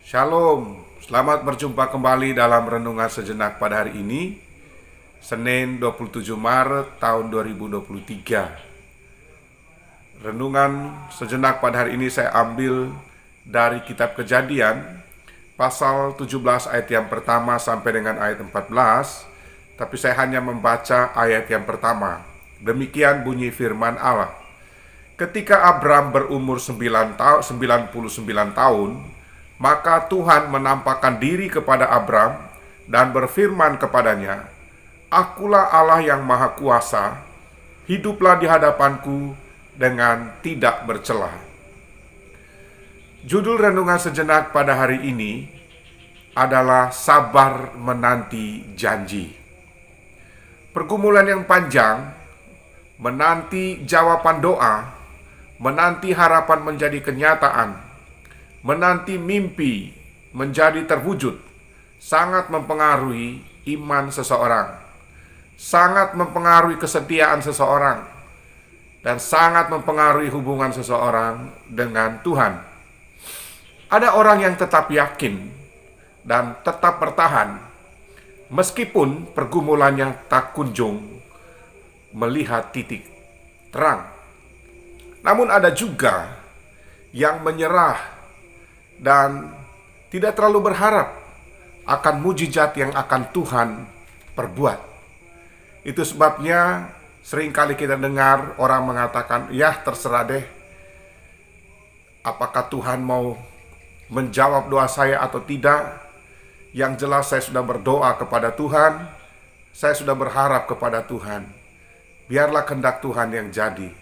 Shalom, selamat berjumpa kembali dalam Renungan Sejenak pada hari ini, Senin 27 Maret tahun 2023. Renungan Sejenak pada hari ini saya ambil dari kitab Kejadian, pasal 17 ayat yang pertama sampai dengan ayat 14, tapi saya hanya membaca ayat yang pertama. Demikian bunyi firman Allah. Ketika Abram berumur 99 tahun, maka Tuhan menampakkan diri kepada Abram dan berfirman kepadanya, "Akulah Allah yang Maha Kuasa, hiduplah di hadapanku dengan tidak bercela." Judul renungan sejenak pada hari ini adalah sabar menanti janji. Pergumulan yang panjang, menanti jawaban doa, menanti harapan menjadi kenyataan, menanti mimpi menjadi terwujud, sangat mempengaruhi iman seseorang, sangat mempengaruhi kesetiaan seseorang, dan sangat mempengaruhi hubungan seseorang dengan Tuhan. Ada orang yang tetap yakin dan tetap bertahan meskipun pergumulannya tak kunjung melihat titik terang. Namun ada juga yang menyerah dan tidak terlalu berharap akan mujizat yang akan Tuhan perbuat. Itu sebabnya seringkali kita dengar orang mengatakan, "Ya terserah deh, apakah Tuhan mau menjawab doa saya atau tidak. Yang jelas saya sudah berdoa kepada Tuhan, saya sudah berharap kepada Tuhan. Biarlah kehendak Tuhan yang jadi."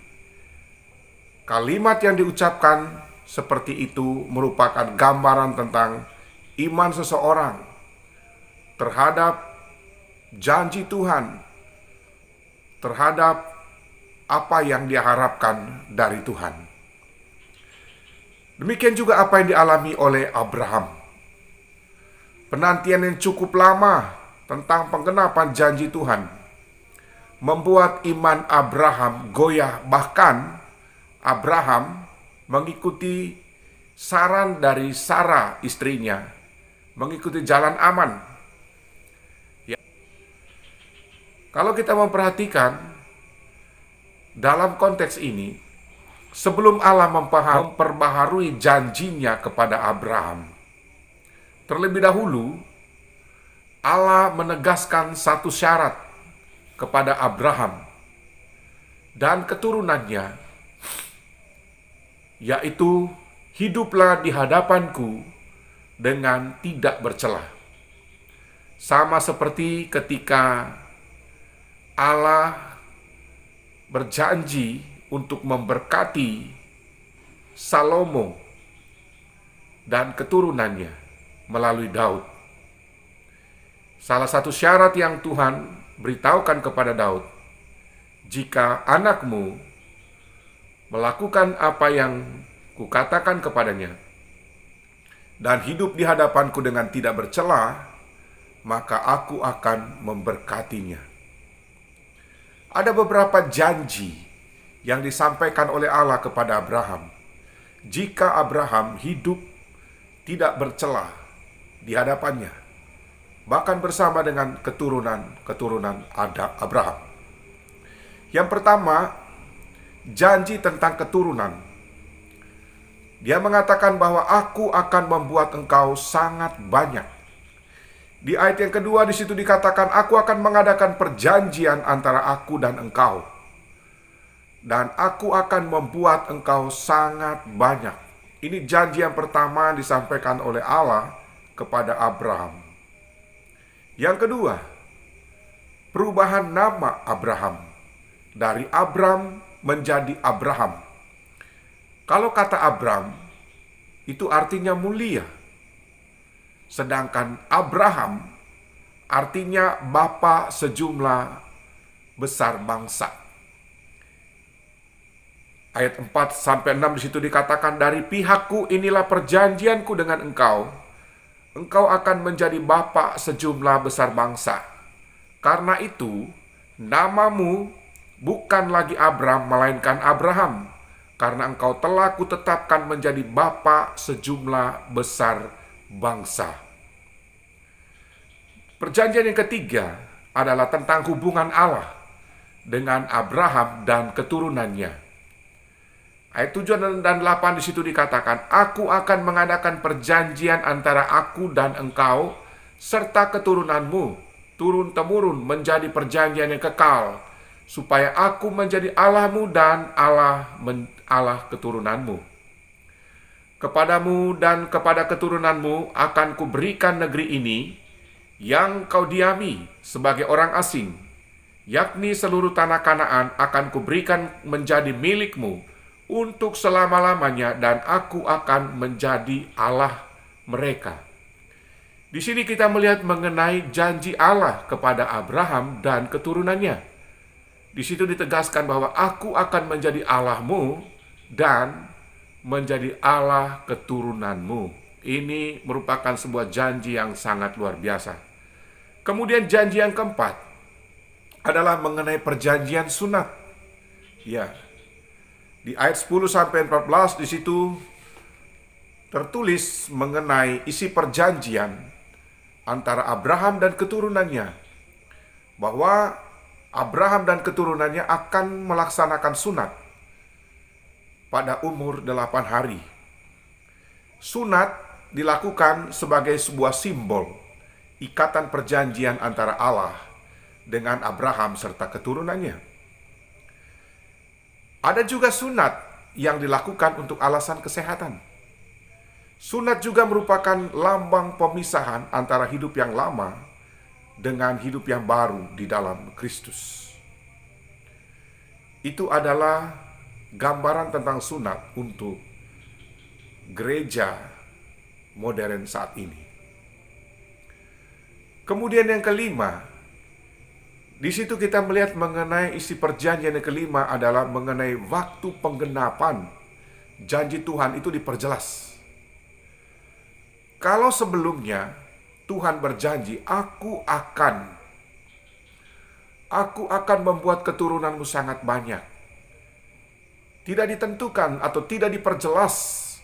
Kalimat yang diucapkan seperti itu merupakan gambaran tentang iman seseorang terhadap janji Tuhan, terhadap apa yang dia harapkan dari Tuhan. Demikian juga apa yang dialami oleh Abraham. Penantian yang cukup lama tentang penggenapan janji Tuhan membuat iman Abraham goyah. Bahkan Abraham mengikuti saran dari Sarah istrinya, mengikuti jalan aman. Ya. Kalau kita memperhatikan dalam konteks ini, sebelum Allah memperbaharui janjinya kepada Abraham, terlebih dahulu Allah menegaskan satu syarat kepada Abraham dan keturunannya, yaitu hiduplah di hadapanku dengan tidak bercela. Sama seperti ketika Allah berjanji untuk memberkati Salomo dan keturunannya melalui Daud. Salah satu syarat yang Tuhan beritahukan kepada Daud, "Jika anakmu melakukan apa yang kukatakan kepadanya dan hidup di hadapanku dengan tidak bercela, maka aku akan memberkatinya." Ada beberapa janji yang disampaikan oleh Allah kepada Abraham. Jika Abraham hidup tidak bercela di hadapannya, bahkan bersama dengan keturunan Abraham. Yang pertama, janji tentang keturunan. Dia mengatakan bahwa aku akan membuat engkau sangat banyak. Di ayat yang kedua di situ dikatakan, "Aku akan mengadakan perjanjian antara aku dan engkau, dan aku akan membuat engkau sangat banyak." Ini janji yang pertama disampaikan oleh Allah kepada Abraham. Yang kedua, perubahan nama Abraham dari Abram menjadi Abraham. Kalau kata Abram itu artinya mulia, sedangkan Abraham artinya bapa sejumlah besar bangsa. Ayat 4 sampai 6 di situ dikatakan, "Dari pihakku inilah perjanjianku dengan engkau. Engkau akan menjadi bapa sejumlah besar bangsa. Karena itu, namamu bukan lagi Abram, melainkan Abraham, karena engkau telah kutetapkan menjadi bapa sejumlah besar bangsa. Perjanjian yang ketiga adalah tentang hubungan Allah dengan Abraham dan keturunannya. Ayat 7 dan 8 di situ dikatakan, "Aku akan mengadakan perjanjian antara aku dan engkau serta keturunanmu turun-temurun menjadi perjanjian yang kekal, supaya aku menjadi Allahmu dan Allah keturunanmu. Kepadamu dan kepada keturunanmu akan kuberikan negeri ini yang kau diami sebagai orang asing, yakni seluruh tanah Kanaan akan kuberikan menjadi milikmu untuk selama-lamanya, dan aku akan menjadi Allah mereka." Di sini kita melihat mengenai janji Allah kepada Abraham dan keturunannya. Di situ ditegaskan bahwa aku akan menjadi Allahmu dan menjadi Allah keturunanmu. Ini merupakan sebuah janji yang sangat luar biasa. Kemudian janji yang keempat adalah mengenai perjanjian sunat. Ya, di ayat 10 sampai 14 di situ tertulis mengenai isi perjanjian antara Abraham dan keturunannya, bahwa Abraham dan keturunannya akan melaksanakan sunat pada umur 8 hari. Sunat dilakukan sebagai sebuah simbol ikatan perjanjian antara Allah dengan Abraham serta keturunannya. Ada juga sunat yang dilakukan untuk alasan kesehatan. Sunat juga merupakan lambang pemisahan antara hidup yang lama dengan hidup yang baru di dalam Kristus. Itu adalah gambaran tentang sunat untuk gereja modern saat ini. Kemudian yang kelima, di situ kita melihat mengenai isi perjanjian yang kelima adalah mengenai waktu penggenapan janji Tuhan itu diperjelas. Kalau sebelumnya Tuhan berjanji, aku akan membuat keturunanmu sangat banyak. Tidak ditentukan atau tidak diperjelas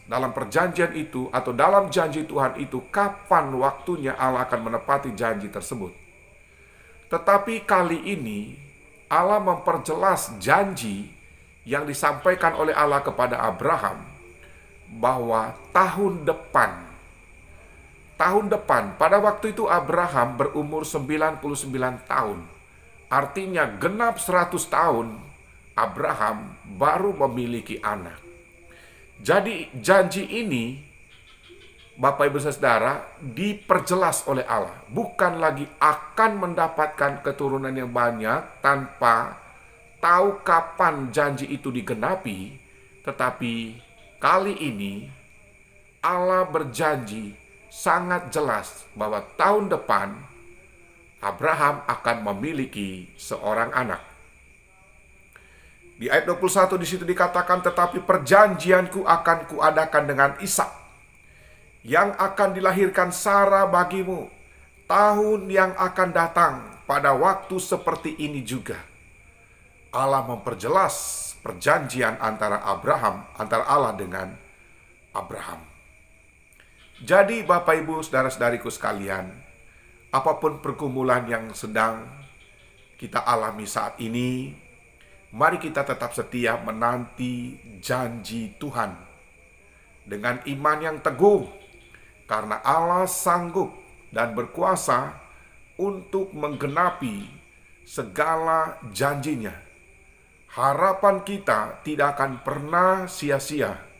dalam perjanjian itu atau dalam janji Tuhan itu kapan waktunya Allah akan menepati janji tersebut. Tetapi kali ini Allah memperjelas janji yang disampaikan oleh Allah kepada Abraham, bahwa tahun depan pada waktu itu Abraham berumur 99 tahun. Artinya genap 100 tahun Abraham baru memiliki anak. Jadi janji ini, Bapak Ibu Saudara, diperjelas oleh Allah. Bukan lagi akan mendapatkan keturunan yang banyak tanpa tahu kapan janji itu digenapi, tetapi kali ini Allah berjanji sangat jelas bahwa tahun depan Abraham akan memiliki seorang anak. Di ayat 21 di situ dikatakan, "Tetapi perjanjianku akan kuadakan dengan Ishak, yang akan dilahirkan Sara bagimu tahun yang akan datang pada waktu seperti ini juga." Allah memperjelas perjanjian antara Allah dengan Abraham. Jadi Bapak Ibu saudara-saudariku sekalian, apapun pergumulan yang sedang kita alami saat ini, mari kita tetap setia menanti janji Tuhan dengan iman yang teguh, karena Allah sanggup dan berkuasa untuk menggenapi segala janjinya. Harapan kita tidak akan pernah sia-sia.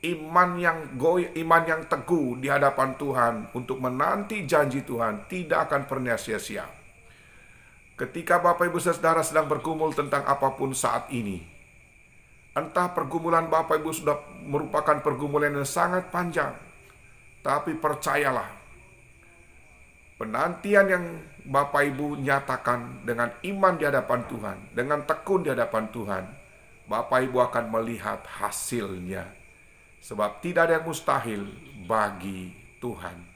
Iman yang teguh di hadapan Tuhan untuk menanti janji Tuhan tidak akan pernah sia-sia. Ketika Bapak Ibu Saudara sedang bergumul tentang apapun saat ini, entah pergumulan Bapak Ibu sudah merupakan pergumulan yang sangat panjang, tapi percayalah, penantian yang Bapak Ibu nyatakan dengan iman di hadapan Tuhan, dengan tekun di hadapan Tuhan, Bapak Ibu akan melihat hasilnya. Sebab tidak ada yang mustahil bagi Tuhan.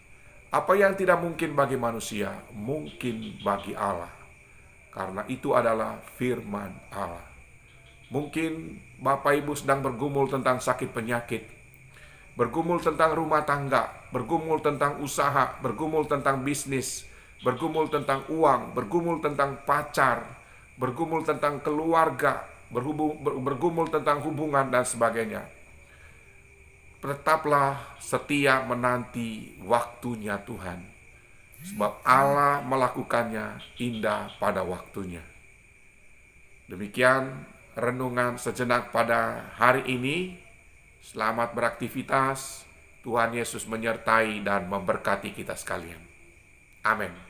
Apa yang tidak mungkin bagi manusia, mungkin bagi Allah. Karena itu adalah firman Allah. Mungkin Bapak Ibu sedang bergumul tentang sakit penyakit. bergumul tentang rumah tangga, bergumul tentang usaha, bergumul tentang bisnis, bergumul tentang uang, bergumul tentang pacar, bergumul tentang keluarga, bergumul tentang hubungan dan sebagainya. Tetaplah setia menanti waktunya Tuhan, sebab Allah melakukannya indah pada waktunya. Demikian renungan sejenak pada hari ini. Selamat beraktivitas. Tuhan Yesus menyertai dan memberkati kita sekalian. Amin.